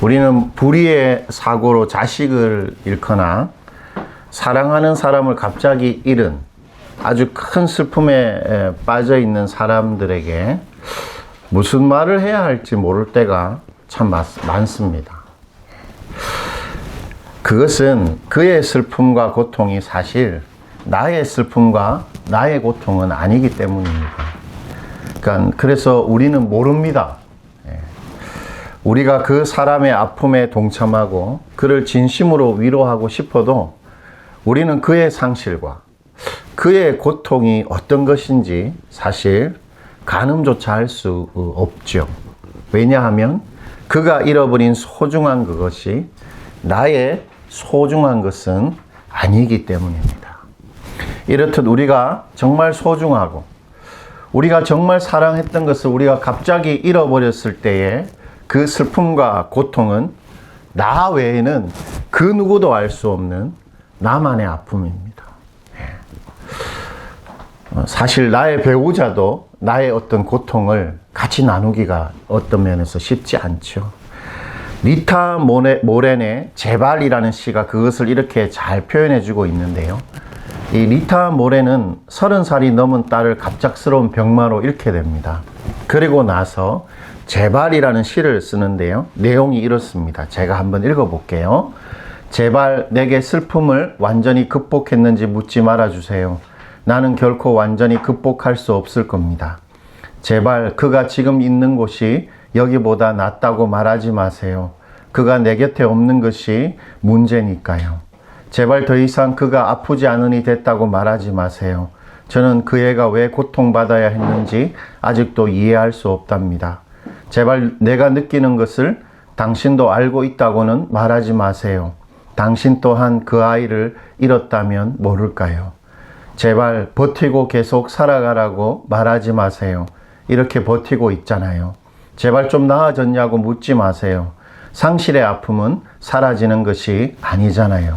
우리는 불의의 사고로 자식을 잃거나 사랑하는 사람을 갑자기 잃은 아주 큰 슬픔에 빠져 있는 사람들에게 무슨 말을 해야 할지 모를 때가 참 많습니다. 그것은 그의 슬픔과 고통이 사실 나의 슬픔과 나의 고통은 아니기 때문입니다. 그래서 우리는 모릅니다. 우리가 그 사람의 아픔에 동참하고 그를 진심으로 위로하고 싶어도 우리는 그의 상실과 그의 고통이 어떤 것인지 사실 가늠조차 할 수 없죠. 왜냐하면 그가 잃어버린 소중한 그것이 나의 소중한 것은 아니기 때문입니다. 이렇듯 우리가 정말 소중하고 우리가 정말 사랑했던 것을 우리가 갑자기 잃어버렸을 때에 그 슬픔과 고통은 나 외에는 그 누구도 알 수 없는 나만의 아픔입니다. 사실 나의 배우자도 나의 어떤 고통을 같이 나누기가 어떤 면에서 쉽지 않죠. 리타 모렌의 제발이라는 시가 그것을 이렇게 잘 표현해주고 있는데요. 이 리타 모렌은 30살이 넘은 딸을 갑작스러운 병마로 잃게 됩니다. 그리고 나서 제발이라는 시를 쓰는데요. 내용이 이렇습니다. 제가 한번 읽어볼게요. 제발 내게 슬픔을 완전히 극복했는지 묻지 말아주세요. 나는 결코 완전히 극복할 수 없을 겁니다. 제발 그가 지금 있는 곳이 여기보다 낫다고 말하지 마세요. 그가 내 곁에 없는 것이 문제니까요. 제발 더 이상 그가 아프지 않으니 됐다고 말하지 마세요. 저는 그 애가 왜 고통받아야 했는지 아직도 이해할 수 없답니다. 제발 내가 느끼는 것을 당신도 알고 있다고는 말하지 마세요. 당신 또한 그 아이를 잃었다면 모를까요? 제발 버티고 계속 살아가라고 말하지 마세요. 이렇게 버티고 있잖아요. 제발 좀 나아졌냐고 묻지 마세요. 상실의 아픔은 사라지는 것이 아니잖아요.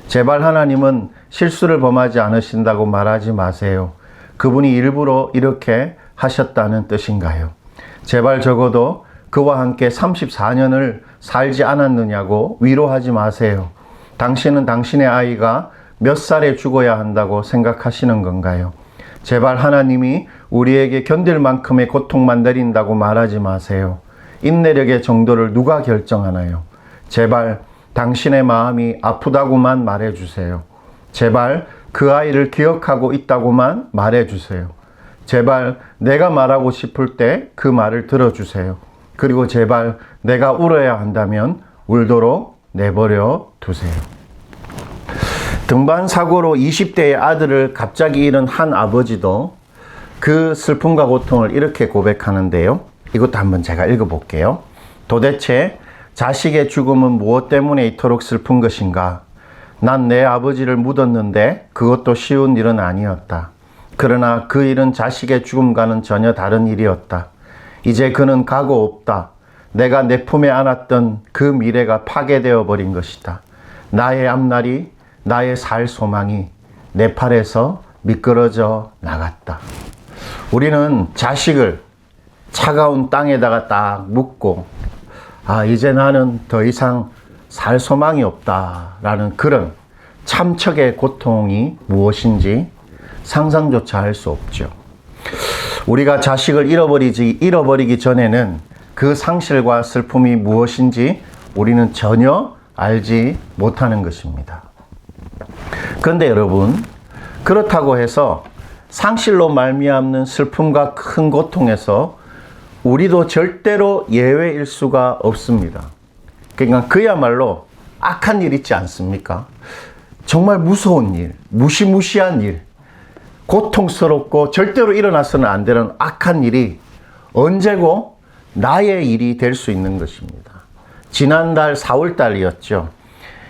제발 하나님은 실수를 범하지 않으신다고 말하지 마세요. 그분이 일부러 이렇게 하셨다는 뜻인가요? 제발 적어도 그와 함께 34년을 살지 않았느냐고 위로하지 마세요. 당신은 당신의 아이가 몇 살에 죽어야 한다고 생각하시는 건가요? 제발 하나님이 우리에게 견딜 만큼의 고통만 내린다고 말하지 마세요. 인내력의 정도를 누가 결정하나요? 제발 당신의 마음이 아프다고만 말해주세요. 제발 그 아이를 기억하고 있다고만 말해주세요. 제발 내가 말하고 싶을 때 그 말을 들어주세요. 그리고 제발 내가 울어야 한다면 울도록 내버려 두세요. 등반 사고로 20대의 아들을 갑자기 잃은 한 아버지도 그 슬픔과 고통을 이렇게 고백하는데요. 이것도 한번 제가 읽어볼게요. 도대체 자식의 죽음은 무엇 때문에 이토록 슬픈 것인가? 난 내 아버지를 묻었는데 그것도 쉬운 일은 아니었다. 그러나 그 일은 자식의 죽음과는 전혀 다른 일이었다. 이제 그는 가고 없다. 내가 내 품에 안았던 그 미래가 파괴되어 버린 것이다. 나의 앞날이, 나의 살 소망이 내 팔에서 미끄러져 나갔다. 우리는 자식을 차가운 땅에다가 딱 묻고 이제 나는 더 이상 살 소망이 없다라는 그런 참척의 고통이 무엇인지 상상조차 할 수 없죠. 우리가 자식을 잃어버리기 전에는 그 상실과 슬픔이 무엇인지 우리는 전혀 알지 못하는 것입니다. 그런데 여러분, 그렇다고 해서 상실로 말미암는 슬픔과 큰 고통에서 우리도 절대로 예외일 수가 없습니다. 그러니까 그야말로 악한 일 있지 않습니까? 정말 무서운 일, 무시무시한 일, 고통스럽고 절대로 일어나서는 안 되는 악한 일이 언제고 나의 일이 될 수 있는 것입니다. 지난달 4월 달이었죠.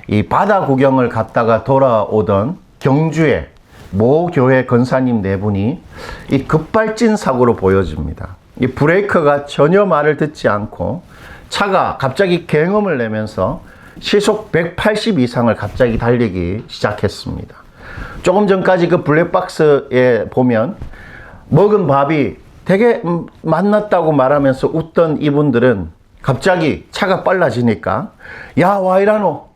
이 바다 구경을 갔다가 돌아오던 경주의 모 교회 권사님 네 분이 이 급발진 사고로 보여집니다. 이 브레이크가 전혀 말을 듣지 않고 차가 갑자기 경음을 내면서 시속 180 이상을 갑자기 달리기 시작했습니다. 조금 전까지 그 블랙박스에 보면 먹은 밥이 되게 맛났다고 말하면서 웃던 이분들은 갑자기 차가 빨라지니까 야 와이라노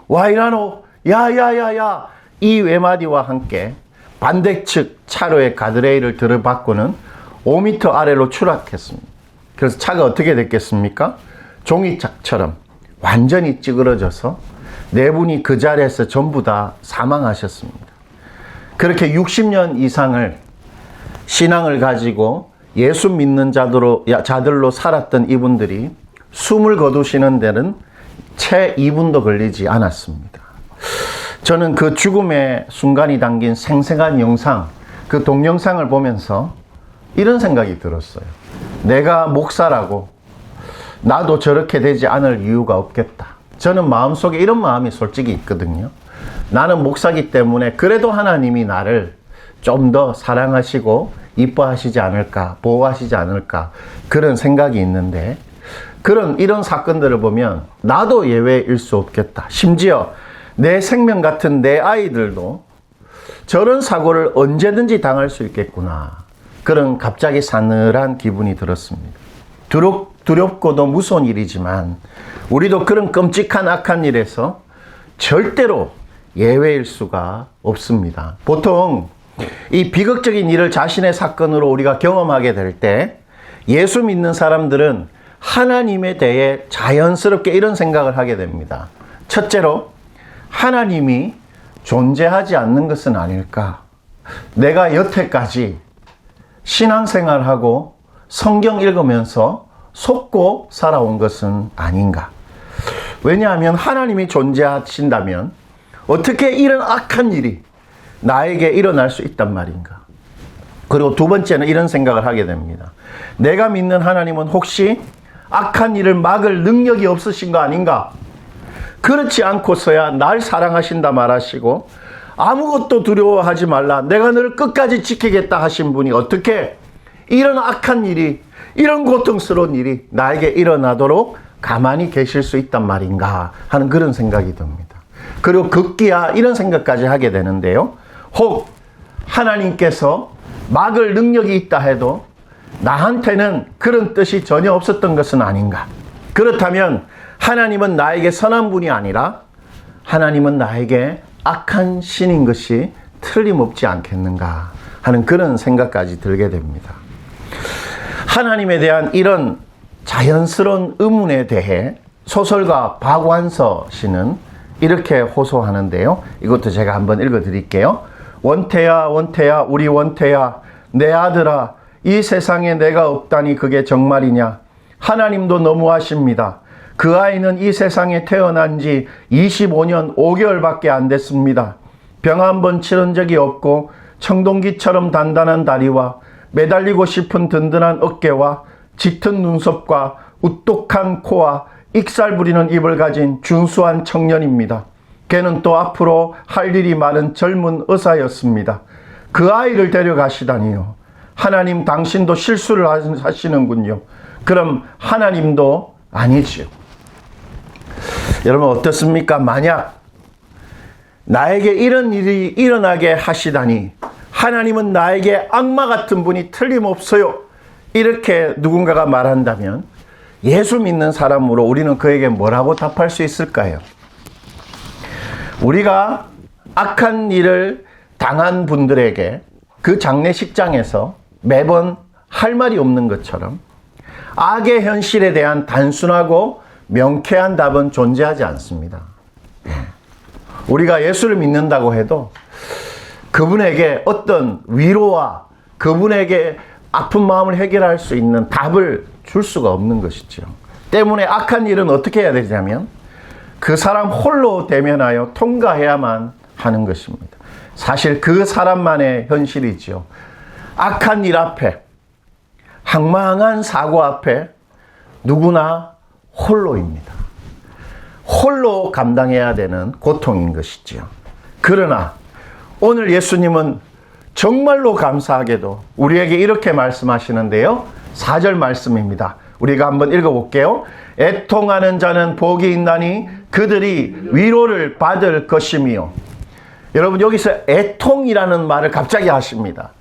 와이라노 야야야야 이 외마디와 함께 반대측 차로의 가드레일을 들어받고는 5m 아래로 추락했습니다. 그래서 차가 어떻게 됐겠습니까? 종이짝처럼 완전히 찌그러져서 네 분이 그 자리에서 전부 다 사망하셨습니다. 그렇게 60년 이상을 신앙을 가지고 예수 믿는 자들로 살았던 이분들이 숨을 거두시는 데는 채 2분도 걸리지 않았습니다. 저는 그 죽음의 순간이 담긴 생생한 영상, 그 동영상을 보면서 이런 생각이 들었어요. 내가 목사라고 나도 저렇게 되지 않을 이유가 없겠다. 저는 마음속에 이런 마음이 솔직히 있거든요. 나는 목사기 때문에 그래도 하나님이 나를 좀 더 사랑하시고 이뻐하시지 않을까, 보호하시지 않을까, 그런 생각이 있는데, 이런 사건들을 보면 나도 예외일 수 없겠다. 심지어 내 생명 같은 내 아이들도 저런 사고를 언제든지 당할 수 있겠구나. 그런 갑자기 싸늘한 기분이 들었습니다. 두렵고도 무서운 일이지만 우리도 그런 끔찍한 악한 일에서 절대로 예외일 수가 없습니다. 보통 이 비극적인 일을 자신의 사건으로 우리가 경험하게 될 때 예수 믿는 사람들은 하나님에 대해 자연스럽게 이런 생각을 하게 됩니다. 첫째로 하나님이 존재하지 않는 것은 아닐까? 내가 여태까지 신앙생활하고 성경 읽으면서 속고 살아온 것은 아닌가? 왜냐하면 하나님이 존재하신다면 어떻게 이런 악한 일이 나에게 일어날 수 있단 말인가? 그리고 두 번째는 이런 생각을 하게 됩니다. 내가 믿는 하나님은 혹시 악한 일을 막을 능력이 없으신 거 아닌가? 그렇지 않고서야 날 사랑하신다 말하시고 아무것도 두려워하지 말라. 내가 너를 끝까지 지키겠다 하신 분이 어떻게 이런 악한 일이, 이런 고통스러운 일이 나에게 일어나도록 가만히 계실 수 있단 말인가 하는 그런 생각이 듭니다. 그리고 급기야 이런 생각까지 하게 되는데요. 혹 하나님께서 막을 능력이 있다 해도 나한테는 그런 뜻이 전혀 없었던 것은 아닌가? 그렇다면 하나님은 나에게 선한 분이 아니라 하나님은 나에게 악한 신인 것이 틀림없지 않겠는가 하는 그런 생각까지 들게 됩니다. 하나님에 대한 이런 자연스러운 의문에 대해 소설가 박완서 씨는 이렇게 호소하는데요. 이것도 제가 한번 읽어드릴게요. 원태야 원태야 우리 원태야 내 아들아 이 세상에 내가 없다니 그게 정말이냐. 하나님도 너무하십니다. 그 아이는 이 세상에 태어난 지 25년 5개월밖에 안 됐습니다. 병 한 번 치른 적이 없고 청동기처럼 단단한 다리와 매달리고 싶은 든든한 어깨와 짙은 눈썹과 우뚝한 코와 익살 부리는 입을 가진 준수한 청년입니다. 걔는 또 앞으로 할 일이 많은 젊은 의사였습니다. 그 아이를 데려가시다니요. 하나님 당신도 실수를 하시는군요. 그럼 하나님도 아니지요. 여러분 어떻습니까? 만약 나에게 이런 일이 일어나게 하시다니 하나님은 나에게 악마 같은 분이 틀림없어요. 이렇게 누군가가 말한다면 예수 믿는 사람으로 우리는 그에게 뭐라고 답할 수 있을까요? 우리가 악한 일을 당한 분들에게 그 장례식장에서 매번 할 말이 없는 것처럼 악의 현실에 대한 단순하고 명쾌한 답은 존재하지 않습니다. 우리가 예수를 믿는다고 해도 그분에게 어떤 위로와 그분에게 아픈 마음을 해결할 수 있는 답을 줄 수가 없는 것이죠. 때문에 악한 일은 어떻게 해야 되냐면 그 사람 홀로 대면하여 통과해야만 하는 것입니다. 사실 그 사람만의 현실이죠. 악한 일 앞에, 황망한 사고 앞에 누구나 홀로입니다. 홀로 감당해야 되는 고통인 것이죠. 그러나 오늘 예수님은 정말로 감사하게도 우리에게 이렇게 말씀하시는데요. 4절 말씀입니다. 우리가 한번 읽어볼게요. 애통하는 자는 복이 있나니 그들이 위로를 받을 것이며. 여러분 여기서 애통이라는 말을 갑자기 하십니다.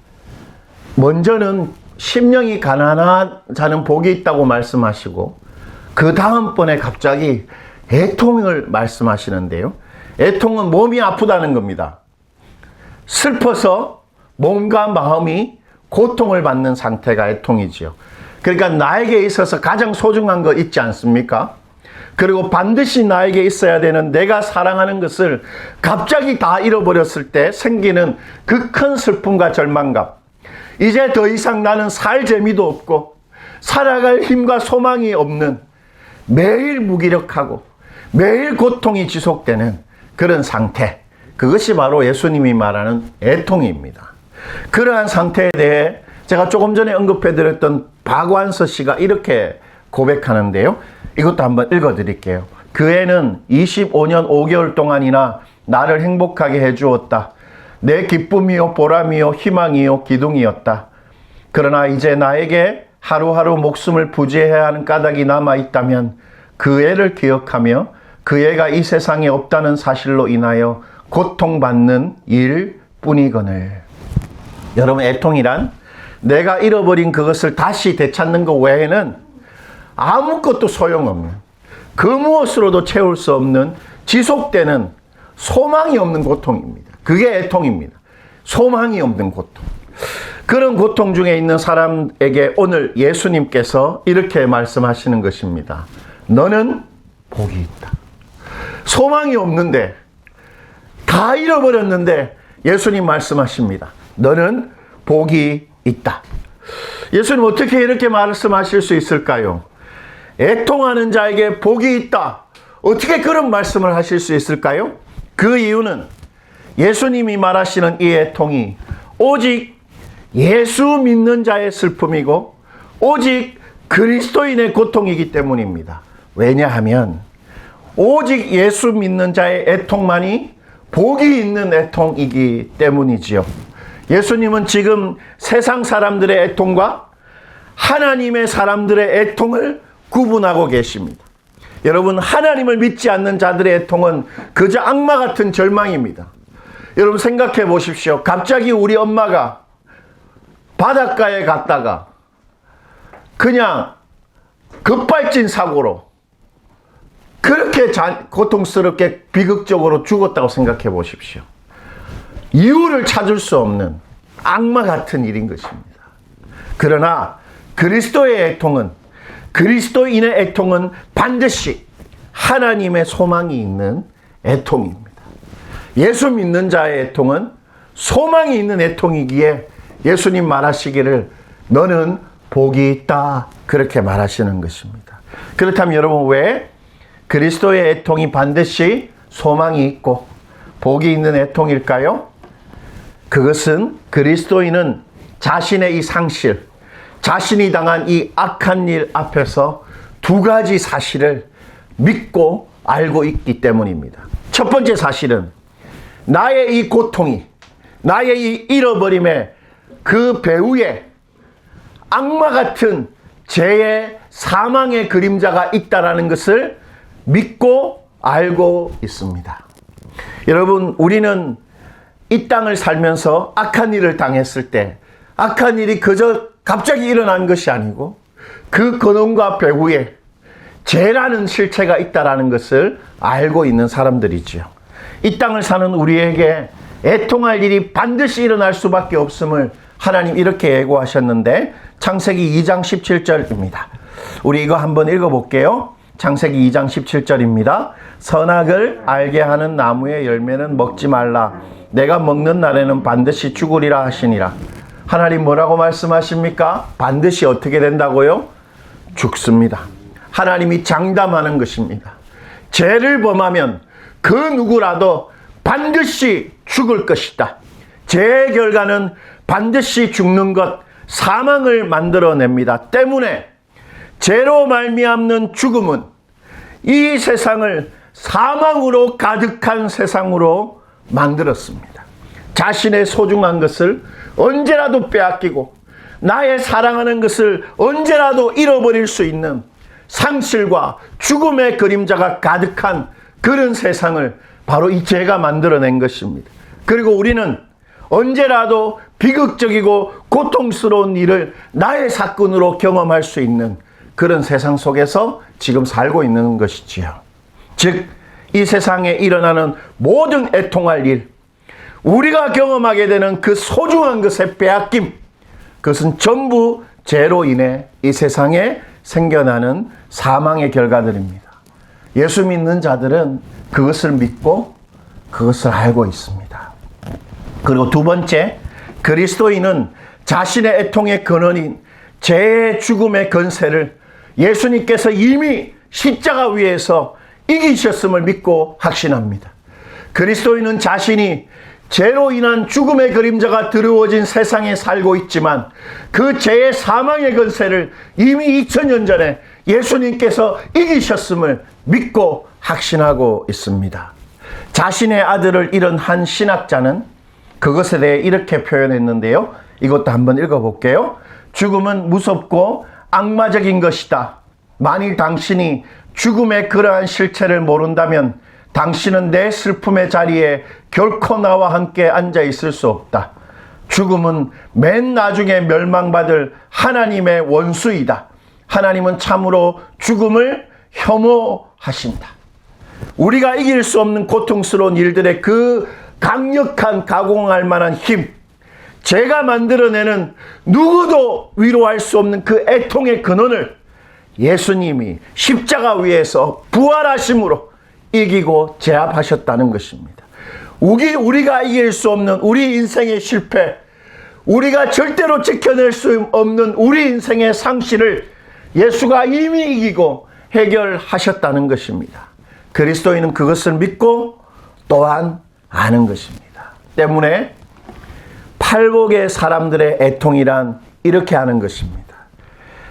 먼저는 심령이 가난한 자는 복이 있다고 말씀하시고 그 다음번에 갑자기 애통을 말씀하시는데요. 애통은 몸이 아프다는 겁니다. 슬퍼서 몸과 마음이 고통을 받는 상태가 애통이지요. 그러니까 나에게 있어서 가장 소중한 거 있지 않습니까? 그리고 반드시 나에게 있어야 되는 내가 사랑하는 것을 갑자기 다 잃어버렸을 때 생기는 그 큰 슬픔과 절망감. 이제 더 이상 나는 살 재미도 없고 살아갈 힘과 소망이 없는, 매일 무기력하고 매일 고통이 지속되는 그런 상태. 그것이 바로 예수님이 말하는 애통입니다. 그러한 상태에 대해 제가 조금 전에 언급해드렸던 박완서 씨가 이렇게 고백하는데요. 이것도 한번 읽어드릴게요. 그 애는 25년 5개월 동안이나 나를 행복하게 해주었다. 내 기쁨이요 보람이요 희망이요 기둥이었다. 그러나 이제 나에게 하루하루 목숨을 부지해야 하는 까닭이 남아있다면 그 애를 기억하며 그 애가 이 세상에 없다는 사실로 인하여 고통받는 일 뿐이거늘. 여러분, 애통이란 내가 잃어버린 그것을 다시 되찾는 것 외에는 아무것도 소용없는, 그 무엇으로도 채울 수 없는, 지속되는 소망이 없는 고통입니다. 그게 애통입니다. 소망이 없는 고통. 그런 고통 중에 있는 사람에게 오늘 예수님께서 이렇게 말씀하시는 것입니다. 너는 복이 있다. 소망이 없는데, 다 잃어버렸는데 예수님 말씀하십니다. 너는 복이 있다. 예수님 어떻게 이렇게 말씀하실 수 있을까요? 애통하는 자에게 복이 있다. 어떻게 그런 말씀을 하실 수 있을까요? 그 이유는 예수님이 말하시는 이 애통이 오직 예수 믿는 자의 슬픔이고 오직 그리스도인의 고통이기 때문입니다. 왜냐하면 오직 예수 믿는 자의 애통만이 복이 있는 애통이기 때문이지요. 예수님은 지금 세상 사람들의 애통과 하나님의 사람들의 애통을 구분하고 계십니다. 여러분, 하나님을 믿지 않는 자들의 애통은 그저 악마 같은 절망입니다. 여러분 생각해 보십시오. 갑자기 우리 엄마가 바닷가에 갔다가 그냥 급발진 사고로 그렇게 고통스럽게 비극적으로 죽었다고 생각해 보십시오. 이유를 찾을 수 없는 악마 같은 일인 것입니다. 그러나 그리스도의 애통은, 그리스도인의 애통은 반드시 하나님의 소망이 있는 애통입니다. 예수 믿는 자의 애통은 소망이 있는 애통이기에 예수님 말하시기를 너는 복이 있다, 그렇게 말하시는 것입니다. 그렇다면 여러분, 왜 그리스도의 애통이 반드시 소망이 있고 복이 있는 애통일까요? 그것은 그리스도인은 자신의 이 상실, 자신이 당한 이 악한 일 앞에서 두 가지 사실을 믿고 알고 있기 때문입니다. 첫 번째 사실은 나의 이 고통이, 나의 이 잃어버림의 그 배후에 악마 같은 죄의 사망의 그림자가 있다라는 것을 믿고 알고 있습니다. 여러분, 우리는 이 땅을 살면서 악한 일을 당했을 때 악한 일이 그저 갑자기 일어난 것이 아니고 그 근원과 배후에 죄라는 실체가 있다라는 것을 알고 있는 사람들이지요. 이 땅을 사는 우리에게 애통할 일이 반드시 일어날 수밖에 없음을 하나님 이렇게 예고하셨는데, 창세기 2장 17절입니다. 우리 이거 한번 읽어볼게요. 창세기 2장 17절입니다. 선악을 알게 하는 나무의 열매는 먹지 말라. 내가 먹는 날에는 반드시 죽으리라 하시니라. 하나님 뭐라고 말씀하십니까? 반드시 어떻게 된다고요? 죽습니다. 하나님이 장담하는 것입니다. 죄를 범하면 그 누구라도 반드시 죽을 것이다. 죄의 결과는 반드시 죽는 것, 사망을 만들어냅니다. 때문에 죄로 말미암는 죽음은 이 세상을 사망으로 가득한 세상으로 만들었습니다. 자신의 소중한 것을 언제라도 빼앗기고 나의 사랑하는 것을 언제라도 잃어버릴 수 있는 상실과 죽음의 그림자가 가득한 그런 세상을 바로 이 죄가 만들어낸 것입니다. 그리고 우리는 언제라도 비극적이고 고통스러운 일을 나의 사건으로 경험할 수 있는 그런 세상 속에서 지금 살고 있는 것이지요. 즉, 이 세상에 일어나는 모든 애통할 일, 우리가 경험하게 되는 그 소중한 것의 빼앗김, 그것은 전부 죄로 인해 이 세상에 생겨나는 사망의 결과들입니다. 예수 믿는 자들은 그것을 믿고 그것을 알고 있습니다. 그리고 두 번째, 그리스도인은 자신의 애통의 근원인 죄의 죽음의 권세를 예수님께서 이미 십자가 위에서 이기셨음을 믿고 확신합니다. 그리스도인은 자신이 죄로 인한 죽음의 그림자가 드러워진 세상에 살고 있지만 그 죄의 사망의 권세를 이미 2000년 전에 예수님께서 이기셨음을 믿고 확신하고 있습니다. 자신의 아들을 잃은 한 신학자는 그것에 대해 이렇게 표현했는데요. 이것도 한번 읽어볼게요. 죽음은 무섭고 악마적인 것이다. 만일 당신이 죽음의 그러한 실체를 모른다면 당신은 내 슬픔의 자리에 결코 나와 함께 앉아 있을 수 없다. 죽음은 맨 나중에 멸망받을 하나님의 원수이다. 하나님은 참으로 죽음을 혐오하신다. 우리가 이길 수 없는 고통스러운 일들의 그 강력한 가공할 만한 힘, 제가 만들어내는 누구도 위로할 수 없는 그 애통의 근원을 예수님이 십자가 위에서 부활하심으로 이기고 제압하셨다는 것입니다. 우리가 이길 수 없는 우리 인생의 실패, 우리가 절대로 지켜낼 수 없는 우리 인생의 상실을 예수가 이미 이기고 해결하셨다는 것입니다. 그리스도인은 그것을 믿고 또한 아는 것입니다. 때문에 팔복의 사람들의 애통이란 이렇게 하는 것입니다.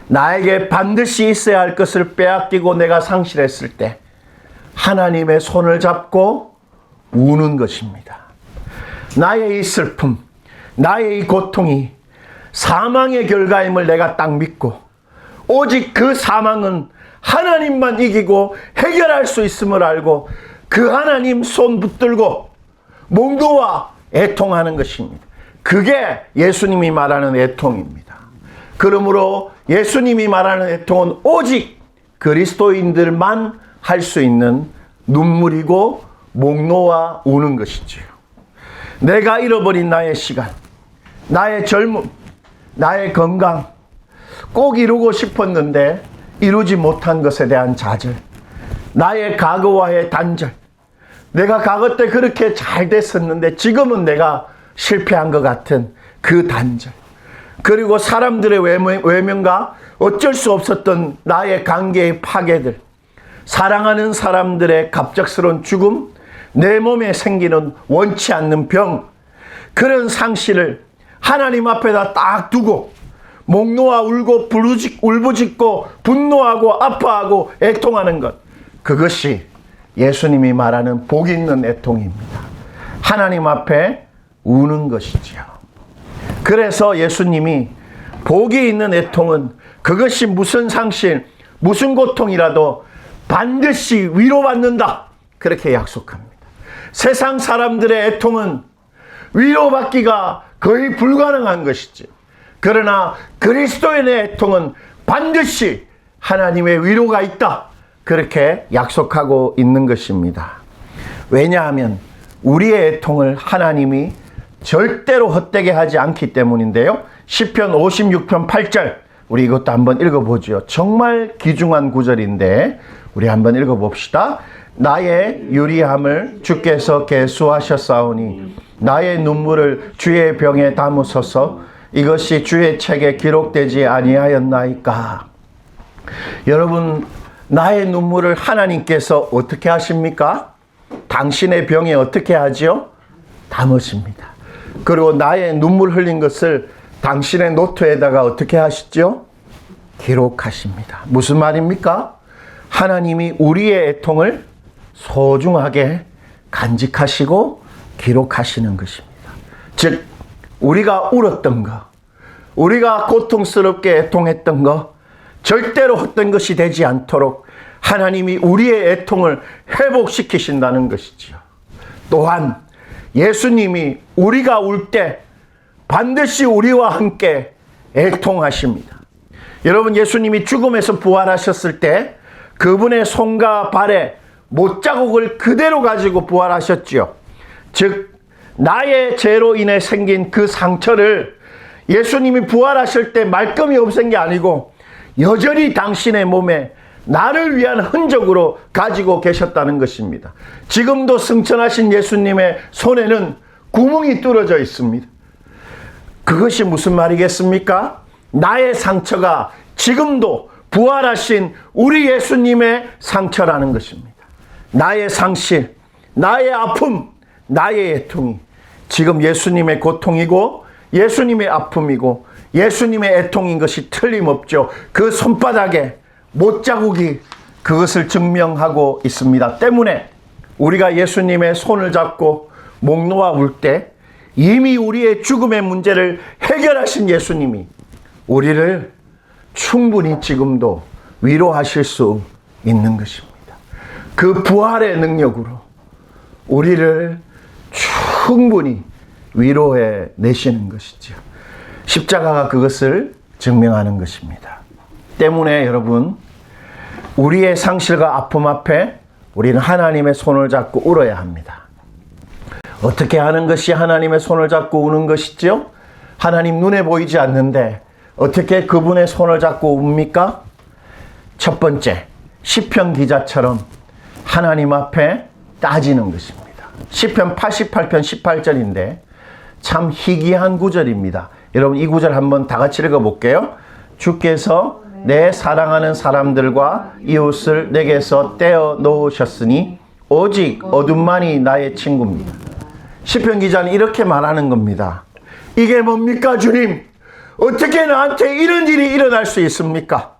나에게 반드시 있어야 할 것을 빼앗기고 내가 상실했을 때 하나님의 손을 잡고 우는 것입니다. 나의 이 슬픔, 나의 이 고통이 사망의 결과임을 내가 딱 믿고 오직 그 사망은 하나님만 이기고 해결할 수 있음을 알고 그 하나님 손 붙들고 몽도와 애통하는 것입니다. 그게 예수님이 말하는 애통입니다. 그러므로 예수님이 말하는 애통은 오직 그리스도인들만 할 수 있는 눈물이고 목 놓아 우는 것이지요. 내가 잃어버린 나의 시간, 나의 젊음, 나의 건강, 꼭 이루고 싶었는데 이루지 못한 것에 대한 좌절, 나의 과거와의 단절, 내가 과거 때 그렇게 잘 됐었는데 지금은 내가 실패한 것 같은 그 단절, 그리고 사람들의 외면과 어쩔 수 없었던 나의 관계의 파괴들, 사랑하는 사람들의 갑작스러운 죽음, 내 몸에 생기는 원치 않는 병, 그런 상실을 하나님 앞에다 딱 두고 목 놓아 울고 울부짖고 분노하고 아파하고 애통하는 것, 그것이 예수님이 말하는 복 있는 애통입니다. 하나님 앞에 우는 것이지요. 그래서 예수님이 복이 있는 애통은 그것이 무슨 상실, 무슨 고통이라도 반드시 위로받는다, 그렇게 약속합니다. 세상 사람들의 애통은 위로받기가 거의 불가능한 것이지, 그러나 그리스도인의 애통은 반드시 하나님의 위로가 있다, 그렇게 약속하고 있는 것입니다. 왜냐하면 우리의 애통을 하나님이 절대로 헛되게 하지 않기 때문인데요. 시편 56편 8절, 우리 이것도 한번 읽어보죠. 정말 귀중한 구절인데 우리 한번 읽어봅시다. 나의 유리함을 주께서 계수하셨사오니 나의 눈물을 주의 병에 담으소서. 이것이 주의 책에 기록되지 아니하였나이까. 여러분, 나의 눈물을 하나님께서 어떻게 하십니까? 당신의 병에 어떻게 하죠? 담으십니다. 그리고 나의 눈물 흘린 것을 당신의 노트에다가 어떻게 하시죠? 기록하십니다. 무슨 말입니까? 하나님이 우리의 애통을 소중하게 간직하시고 기록하시는 것입니다. 즉, 우리가 울었던 거, 우리가 고통스럽게 애통했던 거 절대로 헛된 것이 되지 않도록 하나님이 우리의 애통을 회복시키신다는 것이지요. 또한 예수님이 우리가 울 때 반드시 우리와 함께 애통하십니다. 여러분, 예수님이 죽음에서 부활하셨을 때 그분의 손과 발에 못자국을 그대로 가지고 부활하셨지요. 즉 나의 죄로 인해 생긴 그 상처를 예수님이 부활하실 때 말끔히 없앤 게 아니고 여전히 당신의 몸에 나를 위한 흔적으로 가지고 계셨다는 것입니다. 지금도 승천하신 예수님의 손에는 구멍이 뚫어져 있습니다. 그것이 무슨 말이겠습니까? 나의 상처가 지금도 부활하신 우리 예수님의 상처라는 것입니다. 나의 상실, 나의 아픔, 나의 애통이 지금 예수님의 고통이고 예수님의 아픔이고 예수님의 애통인 것이 틀림없죠. 그 손바닥에 못자국이 그것을 증명하고 있습니다. 때문에 우리가 예수님의 손을 잡고 목 놓아 울 때 이미 우리의 죽음의 문제를 해결하신 예수님이 우리를 충분히 지금도 위로하실 수 있는 것입니다. 그 부활의 능력으로 우리를 충분히 위로해 내시는 것이죠. 십자가가 그것을 증명하는 것입니다. 때문에 여러분, 우리의 상실과 아픔 앞에 우리는 하나님의 손을 잡고 울어야 합니다. 어떻게 하는 것이 하나님의 손을 잡고 우는 것이죠? 하나님 눈에 보이지 않는데 어떻게 그분의 손을 잡고 웁니까? 첫 번째, 시편 기자처럼 하나님 앞에 따지는 것입니다. 시편 88편 18절인데 참 희귀한 구절입니다. 여러분, 이 구절 한번 다 같이 읽어볼게요. 주께서 내 사랑하는 사람들과 이웃을 내게서 떼어 놓으셨으니 오직 어둠만이 나의 친구입니다. 시편 기자는 이렇게 말하는 겁니다. 이게 뭡니까, 주님? 어떻게 나한테 이런 일이 일어날 수 있습니까?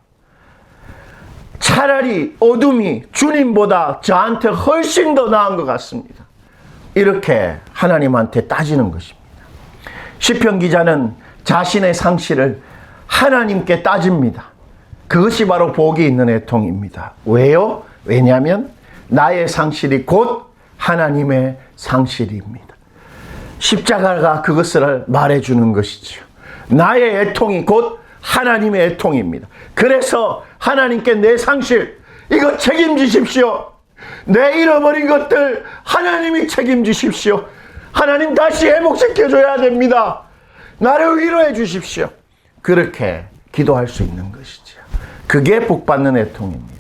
차라리 어둠이 주님보다 저한테 훨씬 더 나은 것 같습니다. 이렇게 하나님한테 따지는 것입니다. 시편 기자는 자신의 상실을 하나님께 따집니다. 그것이 바로 복이 있는 애통입니다. 왜요? 왜냐하면 나의 상실이 곧 하나님의 상실입니다. 십자가가 그것을 말해주는 것이죠. 나의 애통이 곧 하나님의 애통입니다. 그래서 하나님께 내 상실, 이거 책임지십시오. 내 잃어버린 것들 하나님이 책임지십시오. 하나님 다시 회복시켜줘야 됩니다. 나를 위로해 주십시오. 그렇게 기도할 수 있는 것이죠. 그게 복받는 애통입니다.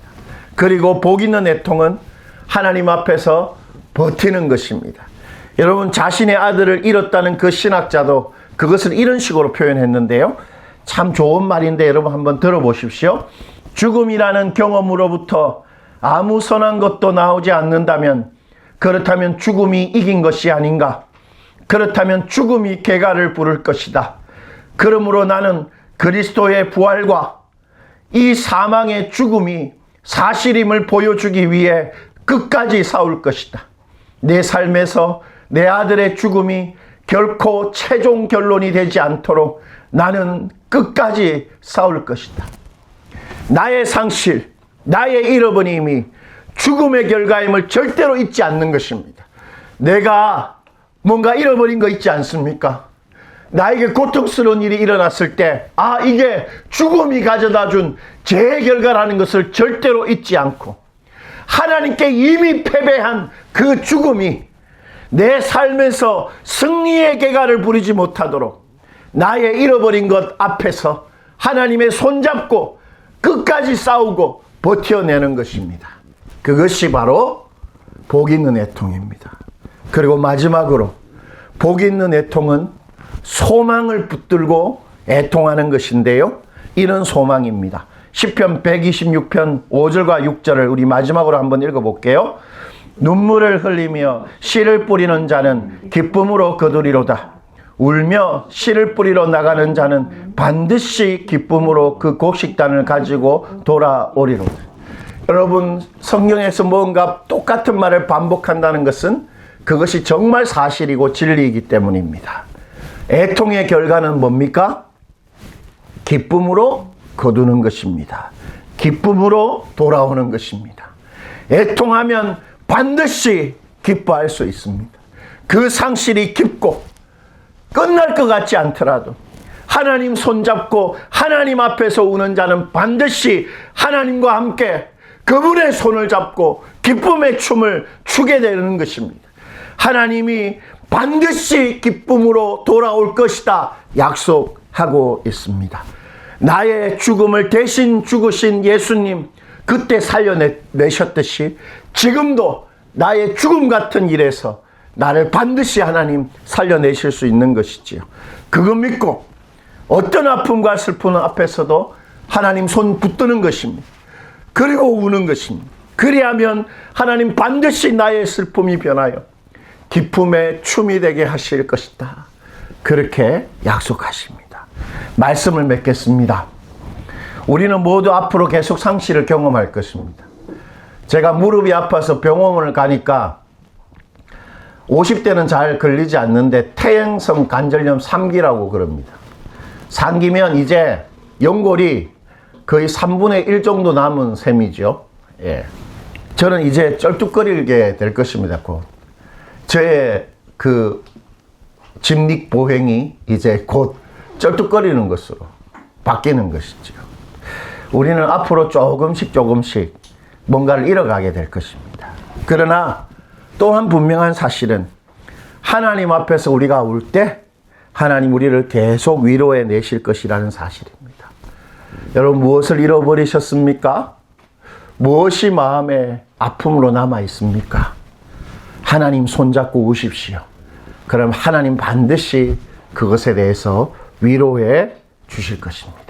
그리고 복 있는 애통은 하나님 앞에서 버티는 것입니다. 여러분, 자신의 아들을 잃었다는 그 신학자도 그것을 이런 식으로 표현했는데요. 참 좋은 말인데 여러분 한번 들어보십시오. 죽음이라는 경험으로부터 아무 선한 것도 나오지 않는다면 그렇다면 죽음이 이긴 것이 아닌가? 그렇다면 죽음이 궤가를 부를 것이다. 그러므로 나는 그리스도의 부활과 이 사망의 죽음이 사실임을 보여주기 위해 끝까지 싸울 것이다. 내 삶에서 내 아들의 죽음이 결코 최종 결론이 되지 않도록 나는 끝까지 싸울 것이다. 나의 상실, 나의 잃어버림이 죽음의 결과임을 절대로 잊지 않는 것입니다. 내가 뭔가 잃어버린 거 있지 않습니까? 나에게 고통스러운 일이 일어났을 때, 아, 이게 죽음이 가져다 준 죄의 결과라는 것을 절대로 잊지 않고 하나님께 이미 패배한 그 죽음이 내 삶에서 승리의 궤가를 부리지 못하도록 나의 잃어버린 것 앞에서 하나님의 손잡고 끝까지 싸우고 버텨내는 것입니다. 그것이 바로 복 있는 애통입니다. 그리고 마지막으로 복 있는 애통은 소망을 붙들고 애통하는 것인데요. 이런 소망입니다. 시편 126편 5절과 6절을 우리 마지막으로 한번 읽어볼게요. 눈물을 흘리며 씨를 뿌리는 자는 기쁨으로 거두리로다. 울며 씨를 뿌리러 나가는 자는 반드시 기쁨으로 그 곡식단을 가지고 돌아오리로다. 여러분, 성경에서 뭔가 똑같은 말을 반복한다는 것은 그것이 정말 사실이고 진리이기 때문입니다. 애통의 결과는 뭡니까? 기쁨으로 거두는 것입니다. 기쁨으로 돌아오는 것입니다. 애통하면 반드시 기뻐할 수 있습니다. 그 상실이 깊고 끝날 것 같지 않더라도 하나님 손잡고 하나님 앞에서 우는 자는 반드시 하나님과 함께 그분의 손을 잡고 기쁨의 춤을 추게 되는 것입니다. 하나님이 반드시 기쁨으로 돌아올 것이다 약속하고 있습니다. 나의 죽음을 대신 죽으신 예수님, 그때 살려내셨듯이 지금도 나의 죽음 같은 일에서 나를 반드시 하나님 살려내실 수 있는 것이지요. 그거 믿고 어떤 아픔과 슬픔 앞에서도 하나님 손 붙드는 것입니다. 그리고 우는 것입니다. 그리하면 하나님 반드시 나의 슬픔이 변하여 기쁨의 춤이 되게 하실 것이다. 그렇게 약속하십니다. 말씀을 맺겠습니다. 우리는 모두 앞으로 계속 상실을 경험할 것입니다. 제가 무릎이 아파서 병원을 가니까 50대는 잘 걸리지 않는데 퇴행성 관절염 3기라고 그럽니다. 3기면 이제 연골이 거의 3분의 1 정도 남은 셈이죠. 예. 저는 이제 쩔뚝거리게 될 것입니다. 곧. 저의 그 직립보행이 이제 곧 쩔뚝거리는 것으로 바뀌는 것이죠. 우리는 앞으로 조금씩 뭔가를 잃어가게 될 것입니다. 그러나 또한 분명한 사실은 하나님 앞에서 우리가 울 때 하나님 우리를 계속 위로해 내실 것이라는 사실입니다. 여러분, 무엇을 잃어버리셨습니까? 무엇이 마음의 아픔으로 남아 있습니까? 하나님 손잡고 우십시오. 그럼 하나님 반드시 그것에 대해서 위로해 주실 것입니다.